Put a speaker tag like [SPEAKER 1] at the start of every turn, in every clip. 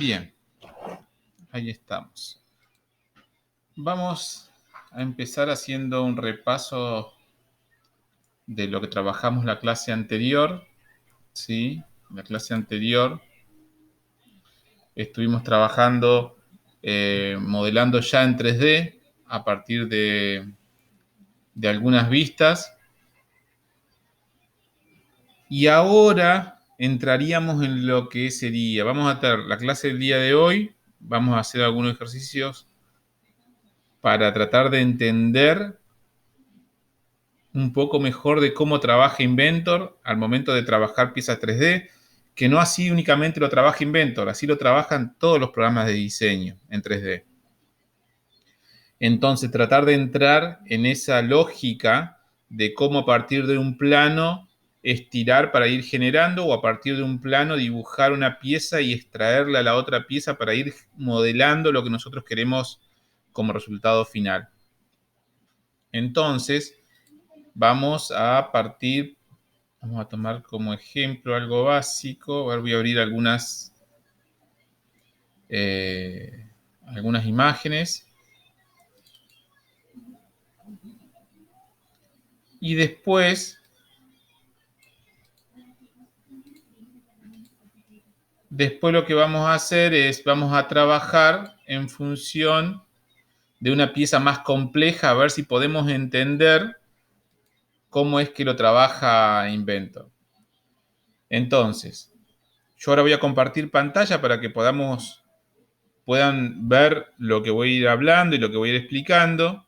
[SPEAKER 1] Bien, ahí estamos. Vamos a empezar haciendo un repaso de lo que trabajamos la clase anterior. ¿Sí? La clase anterior estuvimos trabajando modelando ya en 3D a partir de algunas vistas. Y ahora entraríamos en lo que sería, vamos a tener la clase del día de hoy, vamos a hacer algunos ejercicios para tratar de entender un poco mejor de cómo trabaja Inventor al momento de trabajar piezas 3D, que no así únicamente lo trabaja Inventor, así lo trabajan todos los programas de diseño en 3D. Entonces, tratar de entrar en esa lógica de cómo a partir de un plano estirar para ir generando o a partir de un plano dibujar una pieza y extraerla a la otra pieza para ir modelando lo que nosotros queremos como resultado final. Entonces, vamos a tomar como ejemplo algo básico. Ahora voy a abrir algunas imágenes. Y después lo que vamos a hacer es, vamos a trabajar en función de una pieza más compleja, a ver si podemos entender cómo es que lo trabaja Inventor. Entonces, yo ahora voy a compartir pantalla para que puedan ver lo que voy a ir hablando y lo que voy a ir explicando.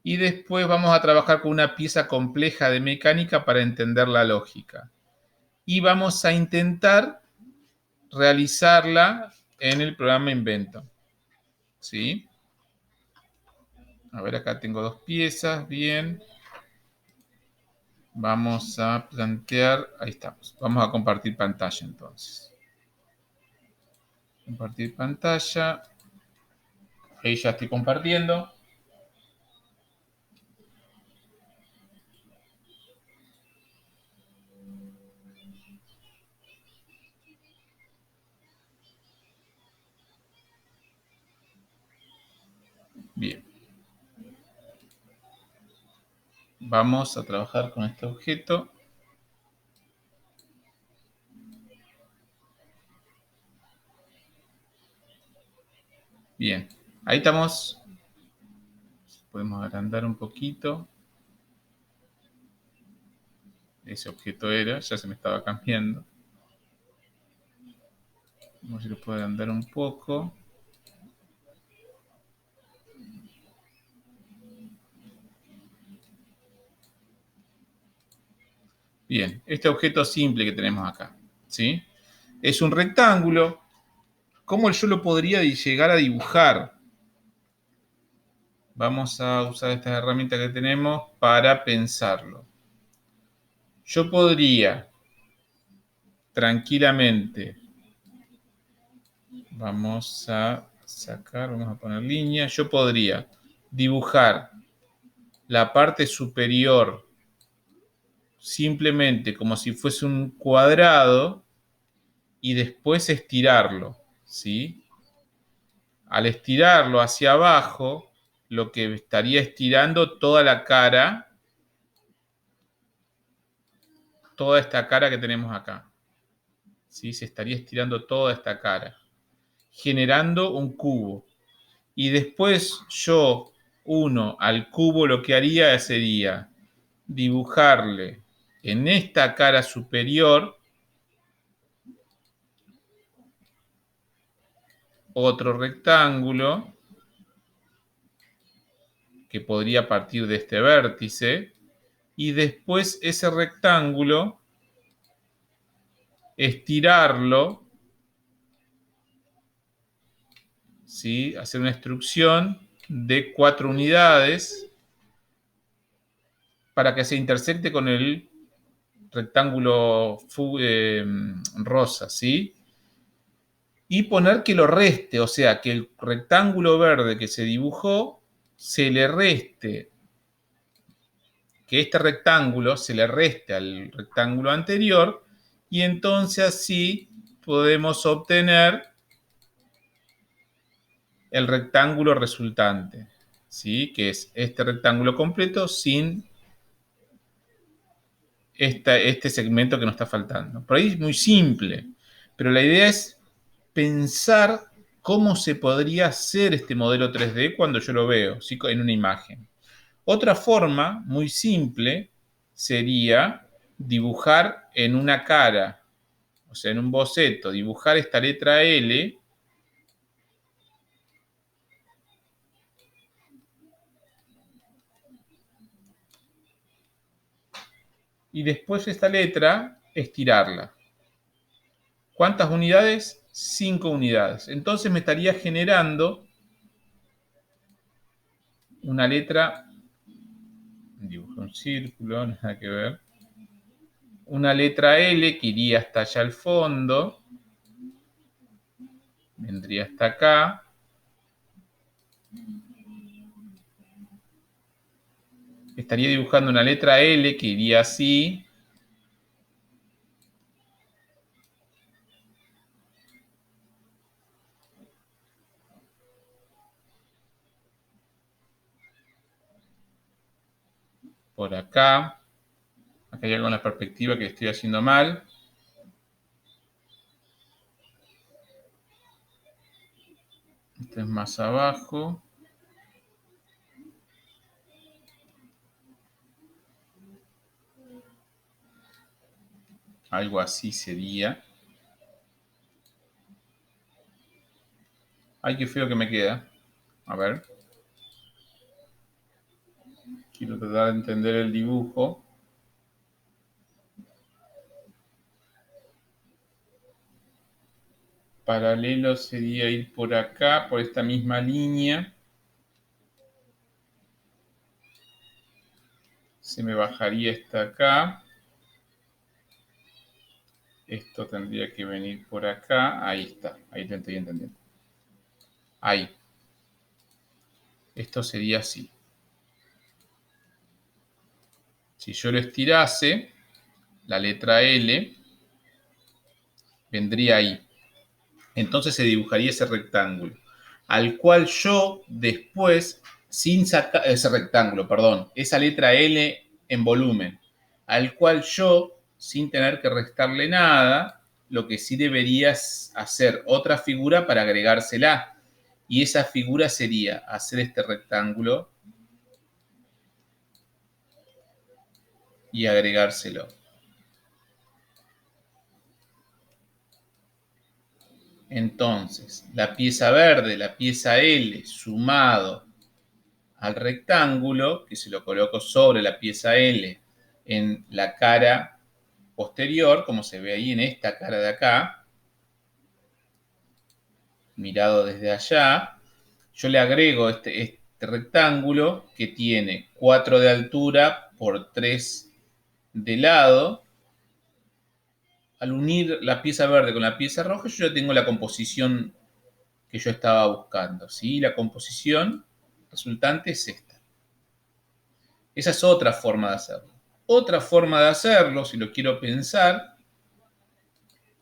[SPEAKER 1] Y después vamos a trabajar con una pieza compleja de mecánica para entender la lógica. Y vamos a intentar realizarla en el programa Inventor. ¿Sí? A ver, acá tengo dos piezas, bien. Vamos a plantear, ahí estamos. Vamos a compartir pantalla entonces. Compartir pantalla. Ahí ya estoy compartiendo. Bien. Vamos a trabajar con este objeto. Bien, ahí estamos. Podemos agrandar un poquito. Ese objeto era, ya se me estaba cambiando. Vamos a ver si lo puedo agrandar un poco. Bien, este objeto simple que tenemos acá, ¿sí? Es un rectángulo. ¿Cómo yo lo podría llegar a dibujar? Vamos a usar estas herramientas que tenemos para pensarlo. Yo podría tranquilamente, vamos a poner línea. Yo podría dibujar la parte superior simplemente como si fuese un cuadrado y después estirarlo, ¿sí? Al estirarlo hacia abajo, lo que estaría estirando toda la cara, toda esta cara que tenemos acá, ¿sí? Se estaría estirando toda esta cara, generando un cubo. Y después yo, al cubo, lo que haría sería dibujarle en esta cara superior otro rectángulo que podría partir de este vértice y después ese rectángulo estirarlo, ¿sí? Hacer una extrusión de 4 unidades para que se intersecte con el rectángulo rosa, ¿sí? Y poner que lo reste, o sea, que el rectángulo verde que se dibujó se le reste, que este rectángulo se le reste al rectángulo anterior y entonces así podemos obtener el rectángulo resultante, ¿sí? Que es este rectángulo completo sin este segmento que nos está faltando. Por ahí es muy simple, pero la idea es pensar cómo se podría hacer este modelo 3D cuando yo lo veo, ¿sí? En una imagen. Otra forma muy simple sería dibujar en una cara, o sea, en un boceto, dibujar esta letra L y después esta letra estirarla. ¿Cuántas unidades? 5 unidades. Entonces me estaría generando una letra, dibujo un círculo, nada que ver, una letra L que iría hasta allá al fondo, vendría hasta acá, estaría dibujando una letra L que iría así, por acá. Acá hay algo en la perspectiva que estoy haciendo mal. Esto es más abajo. Algo así sería. Ay, qué feo que me queda. A ver. Quiero tratar de entender el dibujo. Paralelo sería ir por acá, por esta misma línea. Se me bajaría esta acá. Esto tendría que venir por acá. Ahí está. Ahí lo estoy entendiendo. Ahí. Esto sería así. Si yo lo estirase, la letra L vendría ahí. Entonces se dibujaría ese rectángulo, al cual yo después, sin sacar ese rectángulo, perdón, esa letra L en volumen, al cual yo, sin tener que restarle nada, lo que sí debería es hacer otra figura para agregársela. Y esa figura sería hacer este rectángulo y agregárselo. Entonces, la pieza verde, la pieza L, sumado al rectángulo, que se lo coloco sobre la pieza L en la cara posterior, como se ve ahí en esta cara de acá, mirado desde allá, yo le agrego este rectángulo que tiene 4 de altura por 3 de lado. Al unir la pieza verde con la pieza roja, yo ya tengo la composición que yo estaba buscando, ¿sí? La composición resultante es esta. Esa es otra forma de hacerlo. Otra forma de hacerlo, si lo quiero pensar,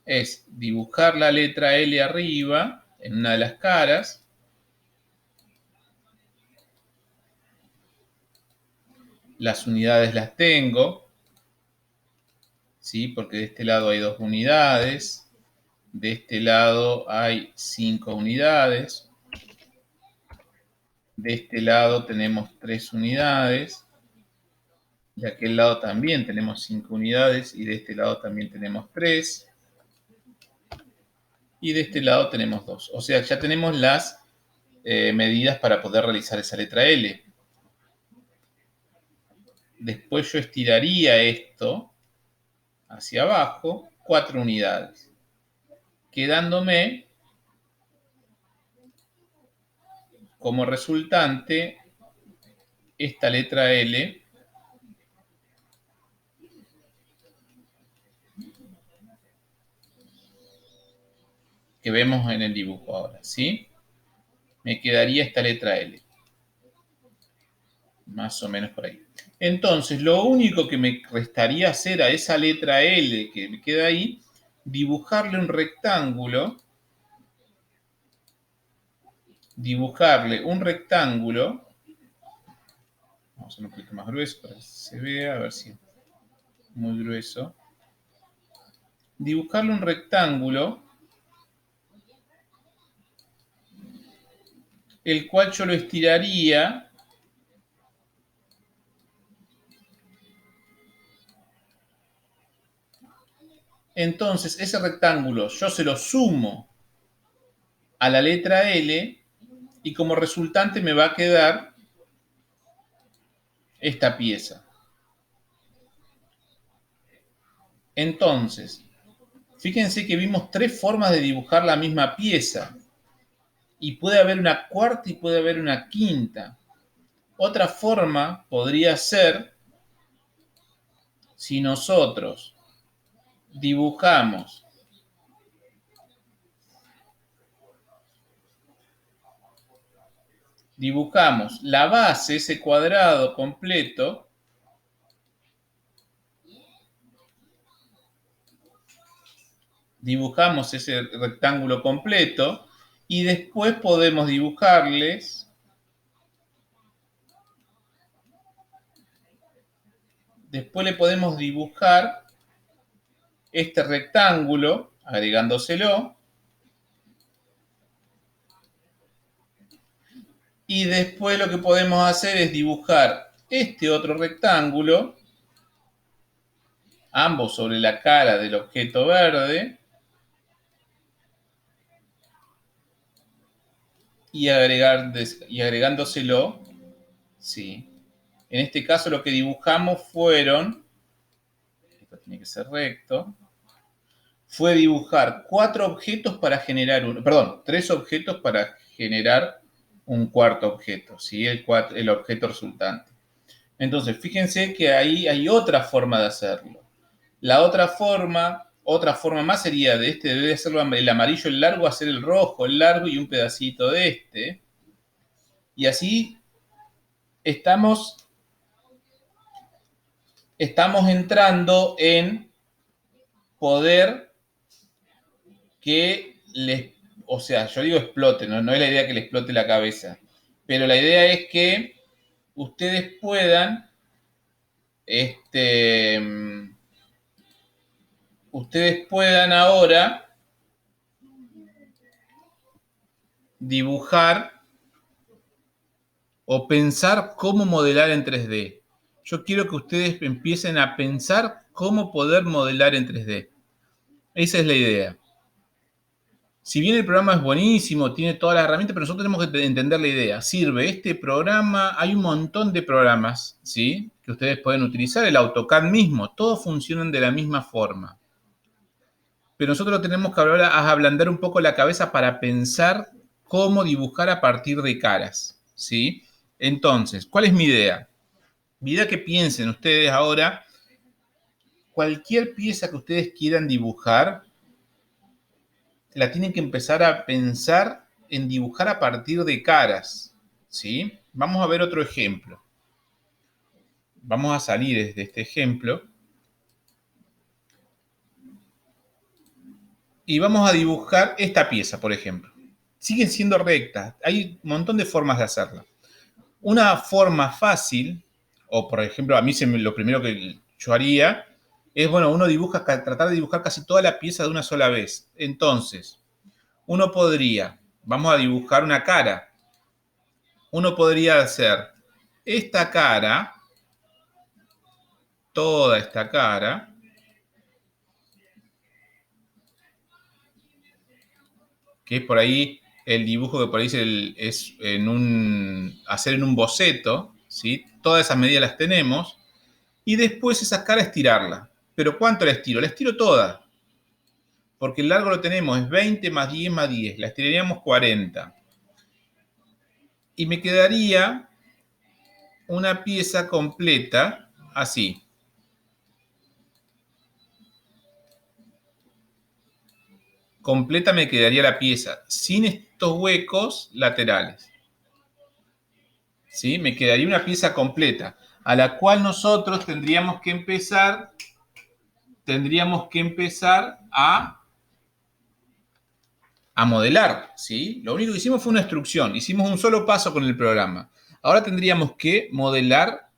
[SPEAKER 1] es dibujar la letra L arriba, en una de las caras. Las unidades las tengo, ¿sí? Porque de este lado hay 2 unidades, de este lado hay 5 unidades, de este lado tenemos 3 unidades, de aquel lado también tenemos 5 unidades y de este lado también tenemos 3. Y de este lado tenemos 2. O sea, ya tenemos las medidas para poder realizar esa letra L. Después yo estiraría esto hacia abajo 4 unidades, quedándome como resultante esta letra L que vemos en el dibujo ahora, ¿sí? Me quedaría esta letra L. Más o menos por ahí. Entonces, lo único que me restaría hacer a esa letra L que me queda ahí dibujarle un rectángulo, vamos a hacer un poquito más grueso para que se vea, a ver si es muy grueso. Dibujarle un rectángulo, el cual yo lo estiraría entonces ese rectángulo yo se lo sumo a la letra L y como resultante me va a quedar esta pieza. Entonces, fíjense que vimos tres formas de dibujar la misma pieza. Y puede haber una cuarta y puede haber una quinta. Otra forma podría ser si nosotros dibujamos la base, ese cuadrado completo, dibujamos ese rectángulo completo y después podemos dibujarles, después le podemos dibujar este rectángulo agregándoselo y después lo que podemos hacer es dibujar este otro rectángulo, ambos sobre la cara del objeto verde, y agregándoselo, sí. En este caso lo que dibujamos fueron, esto tiene que ser recto, fue dibujar tres objetos para generar un cuarto objeto, ¿sí? El objeto resultante. Entonces, fíjense que ahí hay otra forma de hacerlo. La otra forma más sería debe hacerlo el amarillo el largo, hacer el rojo el largo y un pedacito de este. Y así estamos entrando en poder que les, o sea, yo digo explote, no es la idea que le explote la cabeza, pero la idea es que ustedes puedan, ahora dibujar o pensar cómo modelar en 3D. Yo quiero que ustedes empiecen a pensar cómo poder modelar en 3D. Esa es la idea. Si bien el programa es buenísimo, tiene todas las herramientas, pero nosotros tenemos que entender la idea. Sirve este programa, hay un montón de programas, ¿sí? Que ustedes pueden utilizar, el AutoCAD mismo, todos funcionan de la misma forma. Pero nosotros tenemos que ahora ablandar un poco la cabeza para pensar cómo dibujar a partir de caras, ¿sí? Entonces, ¿cuál es mi idea? Mi idea que piensen ustedes ahora, cualquier pieza que ustedes quieran dibujar, la tienen que empezar a pensar en dibujar a partir de caras, ¿sí? Vamos a ver otro ejemplo. Vamos a salir de este ejemplo. Y vamos a dibujar esta pieza, por ejemplo. Siguen siendo rectas. Hay un montón de formas de hacerla. Una forma fácil, o por ejemplo, a mí lo primero que yo haría es, bueno, tratar de dibujar casi toda la pieza de una sola vez. Entonces, uno podría, vamos a dibujar una cara. Uno podría hacer esta cara, toda esta cara, que es por ahí el dibujo que por ahí es hacer en un boceto, ¿sí? Todas esas medidas las tenemos, y después esa cara estirarla. ¿Pero cuánto la estiro? La estiro toda, porque el largo lo tenemos, es 20 más 10 más 10, la estiraríamos 40. Y me quedaría una pieza completa, así. Completa me quedaría la pieza, sin estos huecos laterales. ¿Sí? Me quedaría una pieza completa, a la cual nosotros tendríamos que empezar tendríamos que empezar a modelar, ¿sí? Lo único que hicimos fue una instrucción, hicimos un solo paso con el programa. Ahora tendríamos que modelar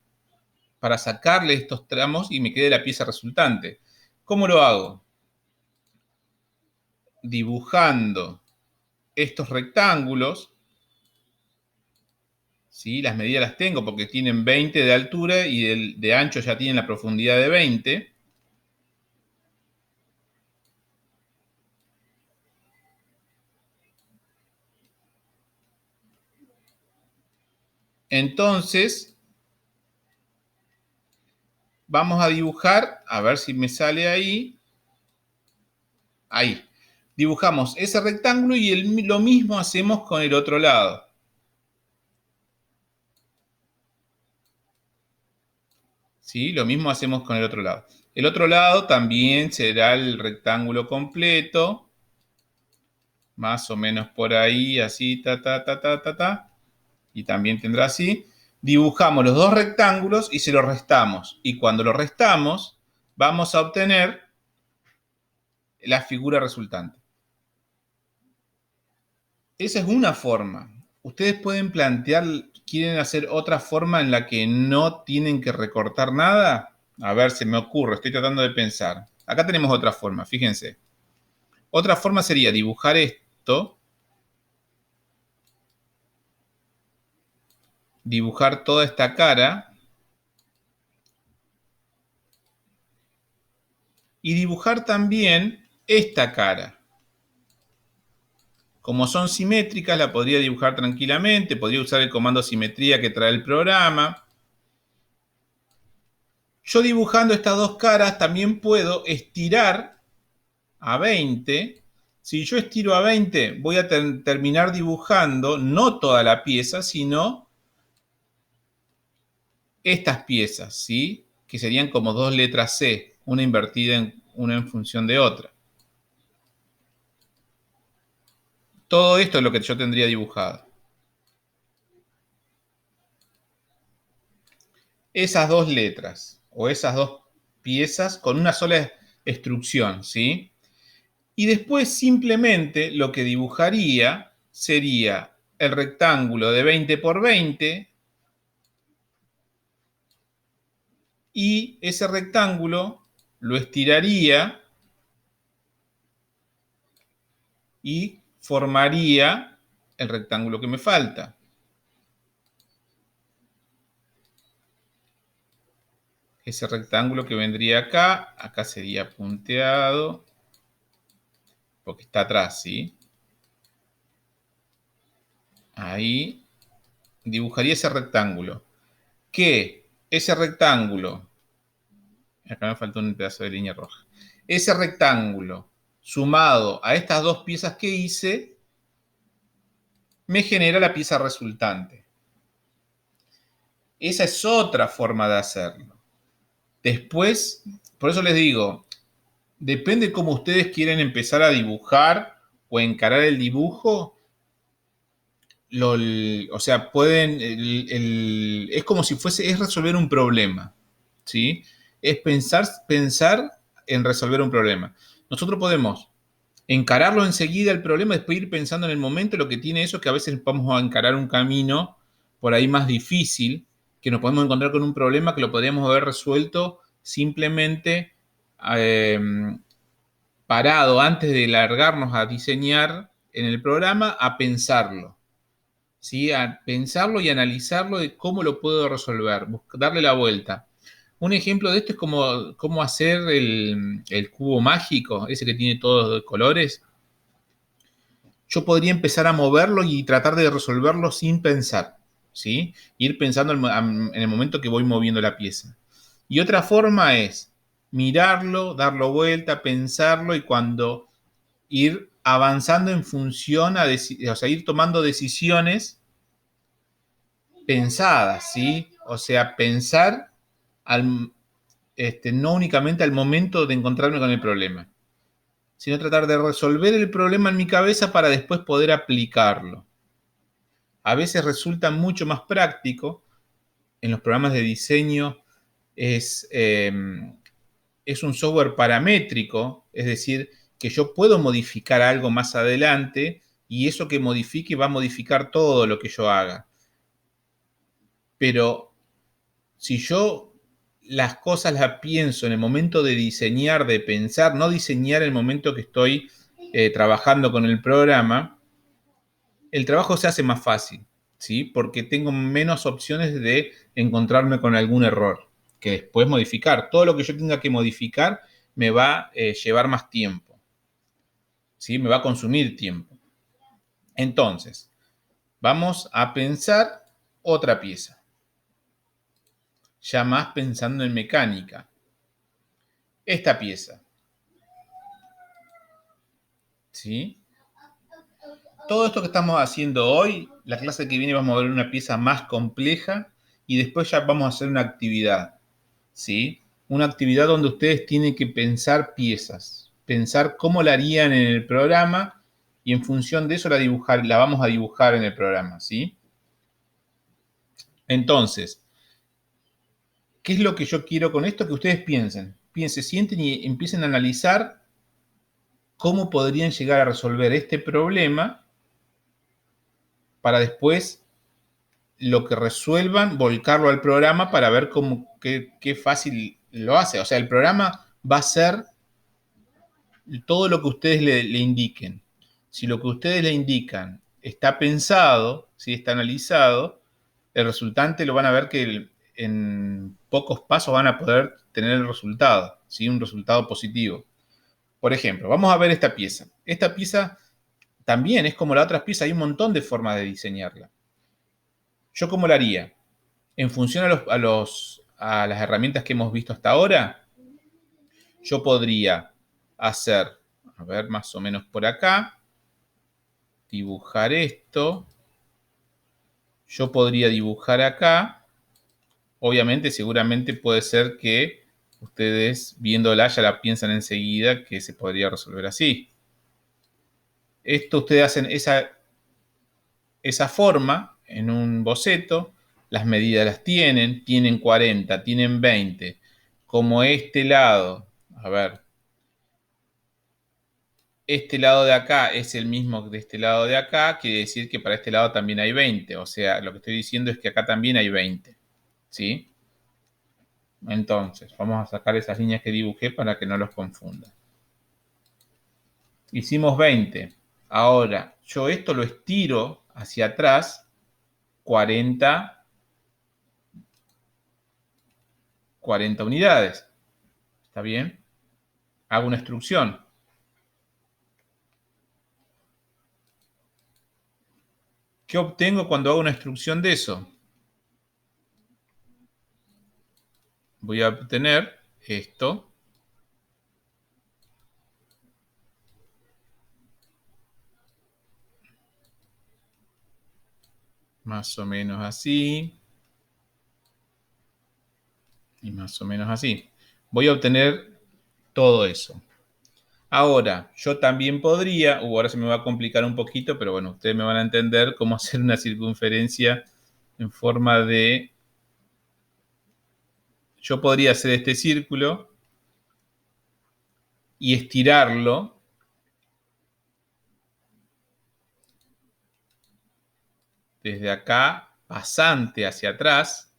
[SPEAKER 1] para sacarle estos tramos y me quede la pieza resultante. ¿Cómo lo hago? Dibujando estos rectángulos, ¿sí? Las medidas las tengo porque tienen 20 de altura y de ancho ya tienen la profundidad de 20. Entonces, vamos a dibujar, a ver si me sale ahí. Ahí. Dibujamos ese rectángulo y lo mismo hacemos con el otro lado. ¿Sí? Lo mismo hacemos con el otro lado. El otro lado también será el rectángulo completo. Más o menos por ahí, así, y también tendrá así. Dibujamos los dos rectángulos y se los restamos. Y cuando los restamos, vamos a obtener la figura resultante. Esa es una forma. Ustedes pueden plantear, ¿quieren hacer otra forma en la que no tienen que recortar nada? A ver, se me ocurre, estoy tratando de pensar. Acá tenemos otra forma, fíjense. Otra forma sería dibujar esto, dibujar toda esta cara y dibujar también esta cara. Como son simétricas, la podría dibujar tranquilamente, podría usar el comando simetría que trae el programa. Yo dibujando estas dos caras también puedo estirar a 20. Si yo estiro a 20, voy a terminar dibujando no toda la pieza, sino estas piezas, ¿sí? Que serían como dos letras C, una invertida una en función de otra. Todo esto es lo que yo tendría dibujado. Esas dos letras o esas dos piezas con una sola instrucción, ¿sí? Y después simplemente lo que dibujaría sería el rectángulo de 20 por 20 y ese rectángulo lo estiraría y formaría el rectángulo que me falta. Ese rectángulo que vendría acá sería punteado, porque está atrás, ¿sí? Ahí dibujaría ese rectángulo. Que ese rectángulo, acá me faltó un pedazo de línea roja, ese rectángulo sumado a estas dos piezas que hice, me genera la pieza resultante. Esa es otra forma de hacerlo. Después, por eso les digo, depende cómo ustedes quieren empezar a dibujar o encarar el dibujo. O sea, pueden, es como si es resolver un problema, ¿sí? Es pensar en resolver un problema. Nosotros podemos encararlo enseguida el problema, después ir pensando en el momento. Lo que tiene eso es que a veces vamos a encarar un camino por ahí más difícil, que nos podemos encontrar con un problema que lo podríamos haber resuelto simplemente eh, parado antes de largarnos a diseñar en el programa, a pensarlo. ¿Sí? A pensarlo y analizarlo de cómo lo puedo resolver, darle la vuelta. Un ejemplo de esto es cómo hacer el cubo mágico, ese que tiene todos de colores. Yo podría empezar a moverlo y tratar de resolverlo sin pensar, ¿sí? Ir pensando en el momento que voy moviendo la pieza. Y otra forma es mirarlo, darlo vuelta, pensarlo y cuando ir avanzando en función o sea, ir tomando decisiones pensadas, ¿sí? O sea, pensar no únicamente al momento de encontrarme con el problema, sino tratar de resolver el problema en mi cabeza para después poder aplicarlo. A veces resulta mucho más práctico en los programas de diseño es es un software paramétrico, es decir, que yo puedo modificar algo más adelante y eso que modifique va a modificar todo lo que yo haga. Pero si yo las cosas las pienso en el momento de diseñar, de pensar, no diseñar en el momento que estoy trabajando con el programa, el trabajo se hace más fácil, ¿sí? Porque tengo menos opciones de encontrarme con algún error que después modificar. Todo lo que yo tenga que modificar me va a llevar más tiempo, ¿sí? Me va a consumir tiempo. Entonces, vamos a pensar otra pieza, ya más pensando en mecánica. Esta pieza, ¿sí? Todo esto que estamos haciendo hoy, la clase que viene vamos a ver una pieza más compleja y después ya vamos a hacer una actividad, ¿sí? Una actividad donde ustedes tienen que pensar piezas, pensar cómo la harían en el programa y en función de eso la vamos a dibujar en el programa, ¿sí? Entonces, ¿qué es lo que yo quiero con esto? Que ustedes piensen, sienten y empiecen a analizar cómo podrían llegar a resolver este problema para después lo que resuelvan, volcarlo al programa para ver qué fácil lo hace. O sea, el programa va a ser todo lo que ustedes le indiquen. Si lo que ustedes le indican está pensado, si está analizado, el resultante lo van a ver que en pocos pasos van a poder tener el resultado, ¿sí? Un resultado positivo. Por ejemplo, vamos a ver esta pieza. Esta pieza también es como las otras piezas, hay un montón de formas de diseñarla. ¿Yo cómo la haría? En función a las herramientas que hemos visto hasta ahora, yo podría hacer, a ver, más o menos por acá, dibujar esto. Yo podría dibujar acá. Obviamente, seguramente puede ser que ustedes viéndola ya la piensan enseguida que se podría resolver así. Esto ustedes hacen esa forma en un boceto, las medidas las tienen 40, tienen 20. Como este lado, a ver, este lado de acá es el mismo que de este lado de acá, quiere decir que para este lado también hay 20. O sea, lo que estoy diciendo es que acá también hay 20. ¿Sí? Entonces, vamos a sacar esas líneas que dibujé para que no los confunda. Hicimos 20. Ahora, yo esto lo estiro hacia atrás 40 unidades. ¿Está bien? Hago una extrusión. ¿Qué obtengo cuando hago una extrusión de eso? Voy a obtener esto. Más o menos así. Y más o menos así. Voy a obtener todo eso. Ahora, yo también podría, ahora se me va a complicar un poquito, pero bueno, ustedes me van a entender cómo hacer una circunferencia en forma de... Yo podría hacer este círculo y estirarlo desde acá, pasante hacia atrás,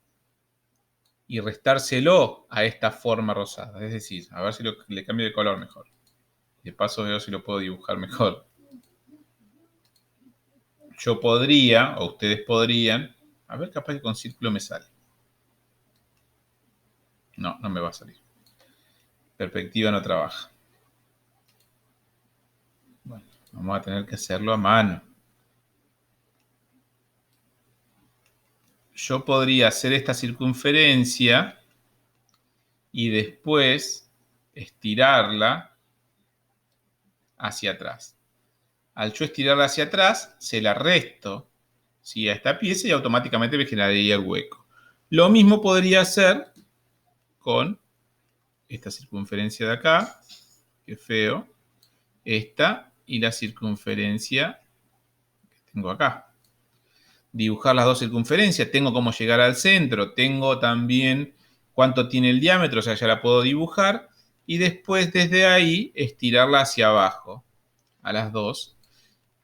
[SPEAKER 1] y restárselo a esta forma rosada. Es decir, a ver si le cambio de color mejor. De paso veo si lo puedo dibujar mejor. Yo podría, o ustedes podrían, a ver, capaz que con círculo me sale. No, no me va a salir. Perspectiva no trabaja. Bueno, vamos a tener que hacerlo a mano. Yo podría hacer esta circunferencia y después estirarla hacia atrás. Al yo estirarla hacia atrás, se la resto, ¿sí?, a esta pieza y automáticamente me generaría el hueco. Lo mismo podría hacer con esta circunferencia de acá, que feo, esta y la circunferencia que tengo acá. Dibujar las dos circunferencias, tengo cómo llegar al centro, tengo también cuánto tiene el diámetro, o sea, ya la puedo dibujar. y después desde ahí estirarla hacia abajo, a las 2,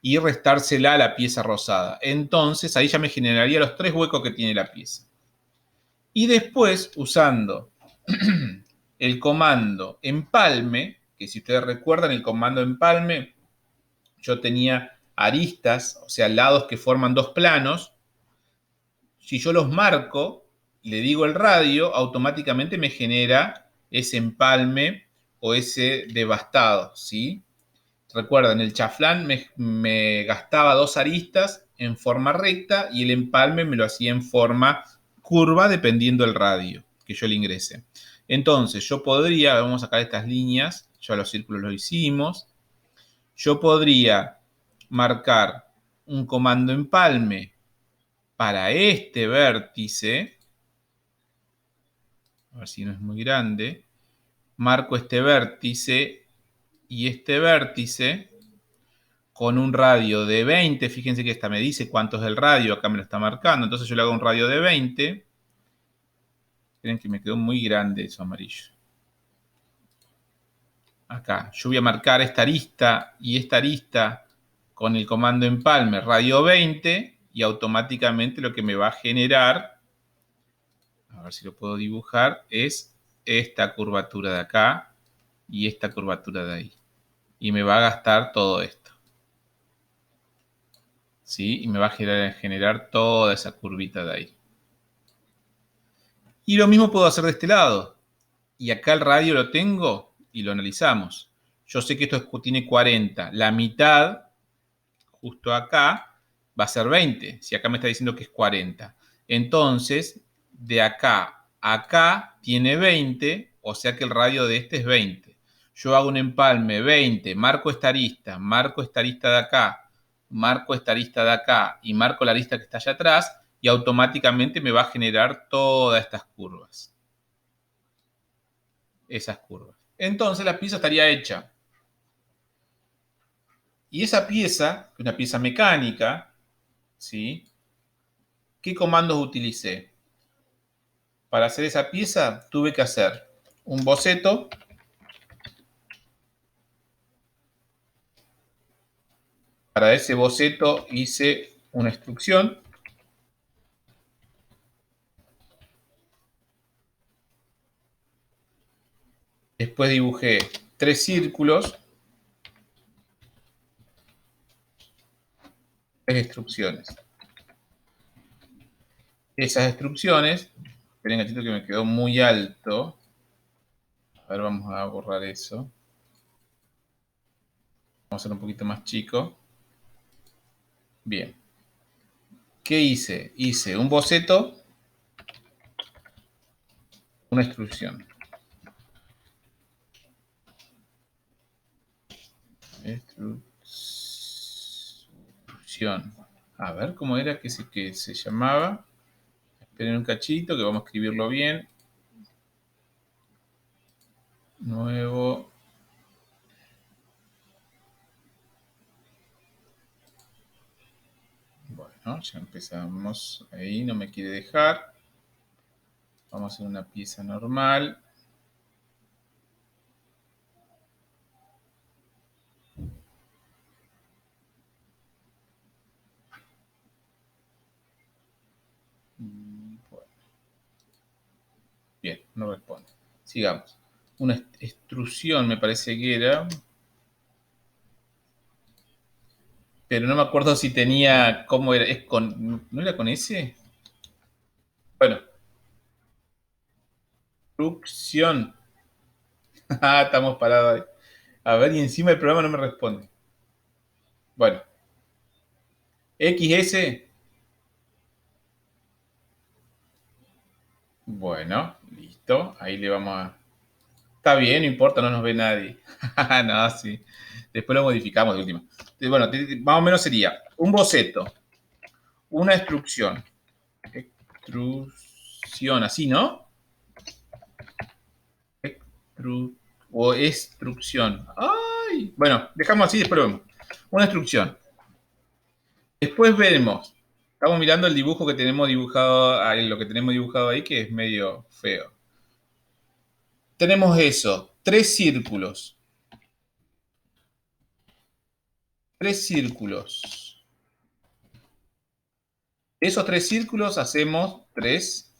[SPEAKER 1] y restársela a la pieza rosada. Entonces ahí ya me generaría los 3 huecos que tiene la pieza. Y después, usando el comando empalme, que si ustedes recuerdan el comando empalme, yo tenía aristas, o sea, lados que forman dos planos. Si yo los marco, le digo el radio, automáticamente me genera ese empalme o ese devastado, ¿sí? Recuerden, el chaflán me gastaba dos aristas en forma recta y el empalme me lo hacía en forma curva dependiendo del radio que yo le ingrese. Entonces, yo podría, vamos a sacar estas líneas, ya los círculos los hicimos, yo podría marcar un comando empalme para este vértice, a ver si no es muy grande, marco este vértice y este vértice con un radio de 20, fíjense que esta me dice cuánto es el radio, acá me lo está marcando, entonces yo le hago un radio de 20, miren que me quedó muy grande eso amarillo. Acá, yo voy a marcar esta arista y esta arista con el comando empalme radio 20 y automáticamente lo que me va a generar, a ver si lo puedo dibujar, es esta curvatura de acá y esta curvatura de ahí. Y me va a gastar todo esto. ¿Sí? Y me va a generar toda esa curvita de ahí. Y lo mismo puedo hacer de este lado. Y acá el radio lo tengo y lo analizamos. Yo sé que esto tiene 40. La mitad, justo acá, va a ser 20. Si acá me está diciendo que es 40. Entonces, de acá a acá tiene 20, o sea que el radio de este es 20. Yo hago un empalme 20, marco esta arista de acá, marco esta arista de acá y marco la arista que está allá atrás y automáticamente me va a generar todas estas curvas. Esas curvas. Entonces la pieza estaría hecha. Y esa pieza, una pieza mecánica, ¿sí? ¿Qué comandos utilicé? Para hacer esa pieza tuve que hacer un boceto. Para ese boceto hice una instrucción. Después dibujé 3 círculos, 3 instrucciones. Esas instrucciones, esperen un gatito que me quedó muy alto. A ver, vamos a borrar eso. Vamos a hacer un poquito más chico. Bien. ¿Qué hice? Hice un boceto, una instrucción. Instrucción. A ver cómo era que se llamaba. Esperen un cachito que vamos a escribirlo bien. Nuevo. Bueno, ya empezamos. Ahí no me quiere dejar. Vamos a hacer una pieza normal. Bueno. Bien, no responde. Sigamos. Una extrusión me parece que era. Pero no me acuerdo si tenía. ¿Cómo era? ¿No era con S? Bueno. Extrusión. Ah, estamos parados ahí. A ver, y encima el programa no me responde. Bueno. XS. Bueno, listo. Ahí le vamos a. Está bien, no importa, no nos ve nadie. No, sí. Después lo modificamos de última. Bueno, más o menos sería un boceto, una instrucción. Extrusión, así, ¿no? O instrucción. ¡Ay! Bueno, dejamos así, después lo vemos. Una instrucción. Después veremos. Estamos mirando el dibujo que tenemos dibujado, lo que tenemos dibujado ahí, que es medio feo. Tenemos eso. tres círculos. Tres círculos. De esos tres círculos hacemos tres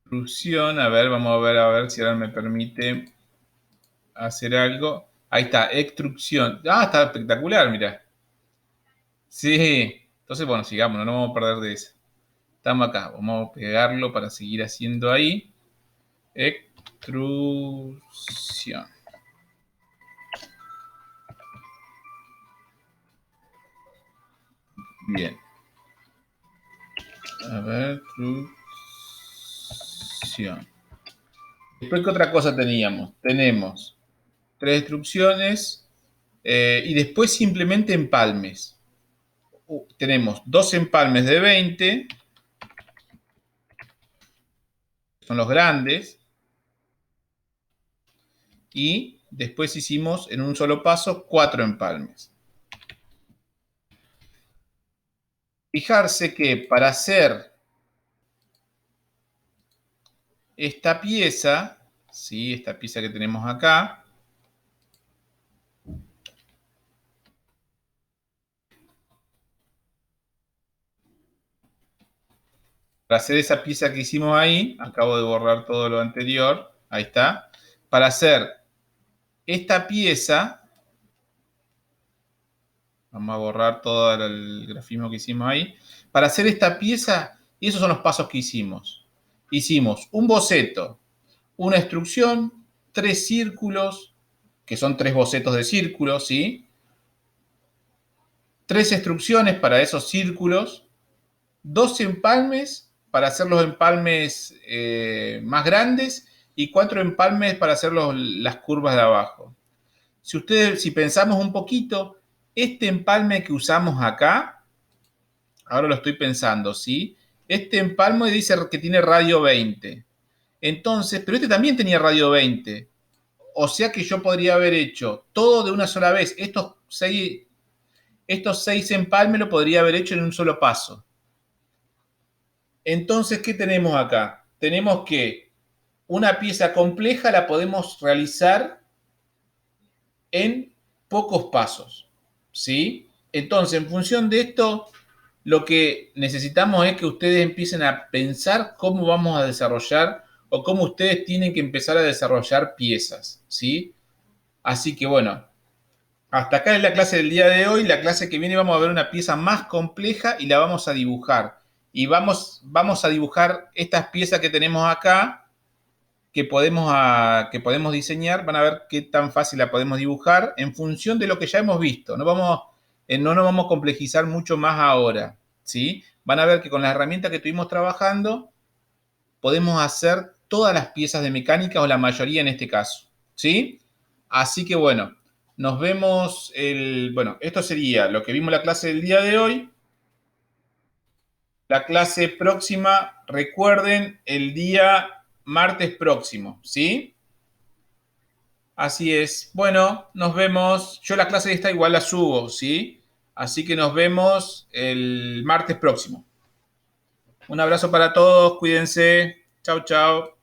[SPEAKER 1] extrusión. A ver, vamos a ver si ahora me permite hacer algo. Ahí está, extrusión. Ah, está espectacular, mira. Sí. Entonces, bueno, sigamos, no vamos a perder de eso. Estamos acá, vamos a pegarlo para seguir haciendo ahí. Extrusión. Bien. A ver, extrusión. Después, ¿qué otra cosa teníamos? Tenemos tres instrucciones y después simplemente empalmes. Tenemos dos empalmes de 20, son los grandes, y después hicimos en un solo paso 4 empalmes. Fijarse que para hacer esta pieza, ¿sí? Esta pieza que tenemos acá, para hacer esa pieza que hicimos ahí, acabo de borrar todo lo anterior, ahí está. Para hacer esta pieza, vamos a borrar todo el grafismo que hicimos ahí. Para hacer esta pieza, y esos son los pasos que hicimos. Hicimos un boceto, una instrucción, tres círculos, que son tres bocetos de círculos, ¿sí? Tres instrucciones para esos círculos, dos empalmes para hacer los empalmes más grandes y cuatro empalmes para hacer las curvas de abajo. Si pensamos un poquito, este empalme que usamos acá, ahora lo estoy pensando, ¿sí? Este empalme dice que tiene radio 20. Entonces, pero este también tenía radio 20. O sea que yo podría haber hecho todo de una sola vez. Estos seis empalmes lo podría haber hecho en un solo paso. Entonces, ¿qué tenemos acá? Tenemos que una pieza compleja la podemos realizar en pocos pasos, ¿sí? Entonces, en función de esto, lo que necesitamos es que ustedes empiecen a pensar cómo vamos a desarrollar o cómo ustedes tienen que empezar a desarrollar piezas, ¿sí? Así que bueno, hasta acá es la clase del día de hoy. La clase que viene vamos a ver una pieza más compleja y la vamos a dibujar. Y vamos a dibujar estas piezas que tenemos acá, que podemos diseñar. Van a ver qué tan fácil la podemos dibujar en función de lo que ya hemos visto. No nos vamos a complejizar mucho más ahora, ¿sí? Van a ver que con las herramientas que estuvimos trabajando podemos hacer todas las piezas de mecánica o la mayoría en este caso, ¿sí? Así que bueno, nos vemos bueno, esto sería lo que vimos en la clase del día de hoy. La clase próxima, recuerden, el día martes próximo, ¿sí? Así es. Bueno, nos vemos. Yo la clase esta igual la subo, ¿sí? Así que nos vemos el martes próximo. Un abrazo para todos, cuídense. Chau, chau.